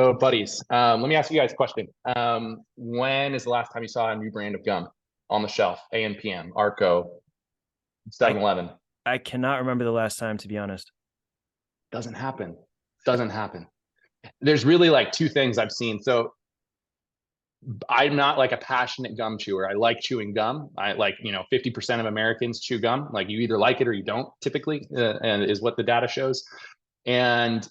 So, buddies, let me ask you guys a question. When is the last time you saw a new brand of gum on the shelf? ANPM, Arco, I 7-Eleven. I cannot remember the last time, to be honest. Doesn't happen. Doesn't happen. There's really like two things I've seen. So I'm not like a passionate gum chewer. I like chewing gum. I like, 50% of Americans chew gum. Like you either like it or you don't typically, and is what the data shows. And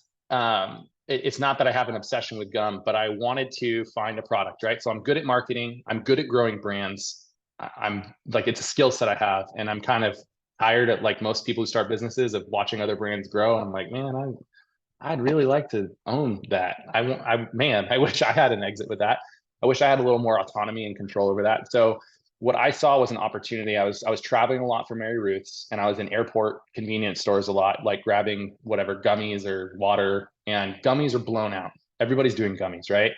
it's not that I have an obsession with gum, but I wanted to find a product, right? So I'm good at marketing. I'm good at growing brands. I'm like, it's a skill set I have. And I'm kind of tired of like most people who start businesses of watching other brands grow. I'm like, man, I'd really like to own that. Man, I wish I had an exit with that. I wish I had a little more autonomy and control over that. So what I saw was an opportunity. I was traveling a lot for Mary Ruth's, and I was in airport convenience stores a lot, like grabbing whatever gummies or water. And gummies are blown out. Everybody's doing gummies, right?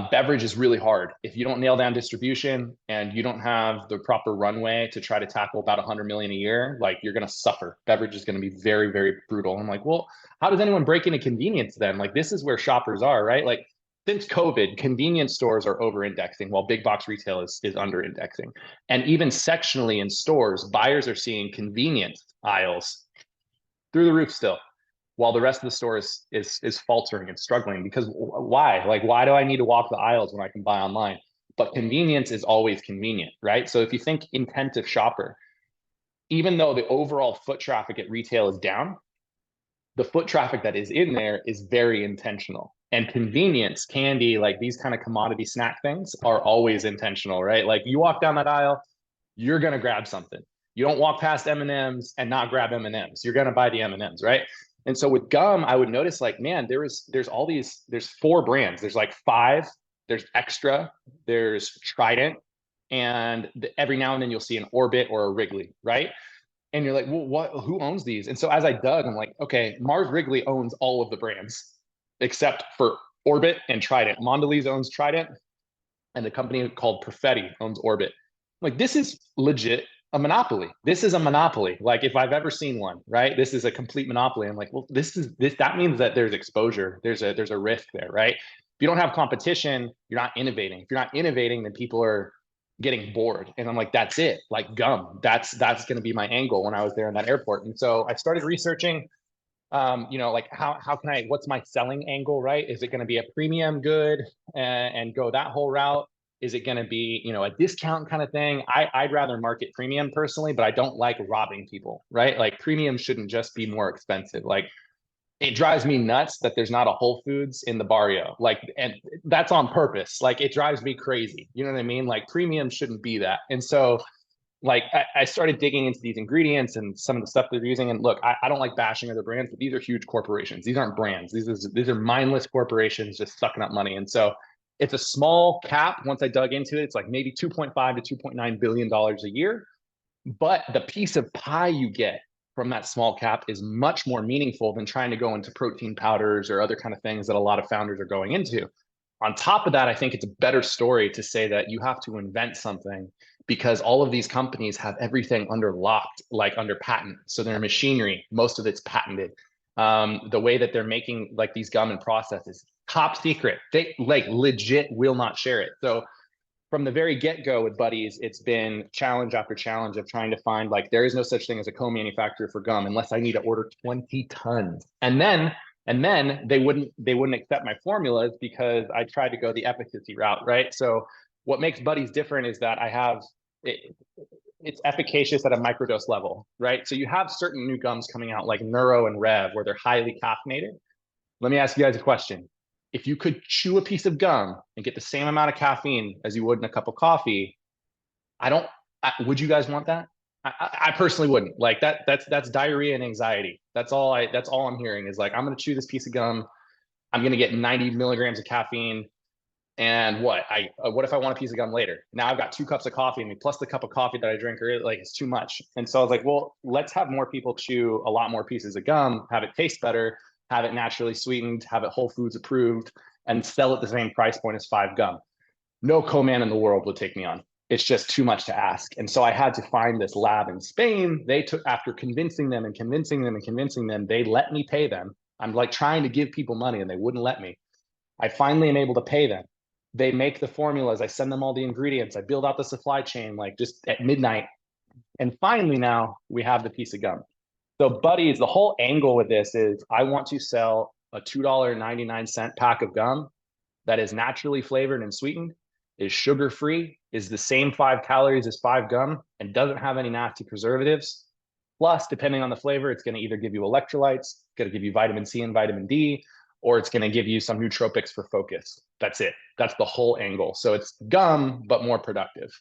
Beverage is really hard. If you don't nail down distribution and you don't have the proper runway to try to tackle about 100 million a year, like you're going to suffer. Beverage is going to be very, very brutal. I'm like, well, how does anyone break into convenience then? Like this is where shoppers are, right? Like since COVID, convenience stores are over indexing while big box retail is under indexing. And even sectionally in stores, buyers are seeing convenience aisles through the roof still, while the rest of the store is faltering and struggling. Because why? Like, why do I need to walk the aisles when I can buy online? But convenience is always convenient, right? So if you think intent of shopper, even though the overall foot traffic at retail is down, the foot traffic that is in there is very intentional. And convenience, candy, like these kind of commodity snack things are always intentional, right? Like you walk down that aisle, you're going to grab something. You don't walk past M&Ms and not grab M&Ms. You're going to buy the M&Ms, right? And so with gum, I would notice like, man, there's all these, there's four brands. There's like five, there's Extra, there's Trident, and every now and then you'll see an Orbit or a Wrigley, right? And you're like, well, who owns these? And so as I dug, I'm like, okay, Mars Wrigley owns all of the brands except for Orbit and Trident. Mondelez owns Trident, and the company called Perfetti owns Orbit. Like, this is legit a monopoly. This is a monopoly. Like, if I've ever seen one, right? This is a complete monopoly. I'm like, well, that means that there's exposure. There's a risk there, right? If you don't have competition, you're not innovating. If you're not innovating, then people are getting bored. And I'm like, that's it. Like gum. That's going to be my angle when I was there in that airport. And so I started researching like how can I, what's my selling angle, right? Is it going to be a premium good and go that whole route? Is it going to be, a discount kind of thing? I'd rather market premium personally, but I don't like robbing people, right? Like premium shouldn't just be more expensive. Like it drives me nuts that there's not a Whole Foods in the barrio. Like, and that's on purpose. Like it drives me crazy. You know what I mean? Like premium shouldn't be that. And so like I started digging into these ingredients and some of the stuff they're using. And look, I don't like bashing other brands, but these are huge corporations. These aren't brands. These are mindless corporations just sucking up money. And so it's a small cap. Once I dug into it, it's like maybe 2.5 to 2.9 billion dollars a year. But the piece of pie you get from that small cap is much more meaningful than trying to go into protein powders or other kind of things that a lot of founders are going into. On top of that, I think it's a better story to say that you have to invent something because all of these companies have everything under locked, like under patent. So their machinery, most of it's patented. The way that they're making like these gum and processes, top secret. They like legit will not share it. So from the very get-go with Buddies, it's been challenge after challenge of trying to find like there is no such thing as a co-manufacturer for gum unless I need to order 20 tons. And then they wouldn't accept my formulas because I tried to go the efficacy route, right? So what makes Buddies different is that I have it's efficacious at a microdose level, right? So you have certain new gums coming out like Neuro and Rev where they're highly caffeinated. Let me ask you guys a question. If you could chew a piece of gum and get the same amount of caffeine as you would in a cup of coffee, would you guys want that? I personally wouldn't. Like that's diarrhea and anxiety. That's all I'm hearing is like, I'm going to chew this piece of gum. I'm going to get 90 milligrams of caffeine. And what if I want a piece of gum later? Now I've got 2 cups of coffee in me plus the cup of coffee that I drink, or like it's too much. And so I was like, well, let's have more people chew a lot more pieces of gum, have it taste better, have it naturally sweetened, have it Whole Foods approved, and sell at the same price point as 5 gum. No co-man in the world would take me on. It's just too much to ask. And so I had to find this lab in Spain. They took, after convincing them and convincing them and convincing them, they let me pay them. I'm like trying to give people money and they wouldn't let me. I finally am able to pay them. They make the formulas. I send them all the ingredients. I build out the supply chain like just at midnight. And finally now we have the piece of gum. So buddies, the whole angle with this is I want to sell a $2.99 pack of gum that is naturally flavored and sweetened, is sugar-free, is the same 5 calories as 5 gum, and doesn't have any nasty preservatives. Plus, depending on the flavor, it's going to either give you electrolytes, going to give you vitamin C and vitamin D, or it's going to give you some nootropics for focus. That's it. That's the whole angle. So it's gum, but more productive.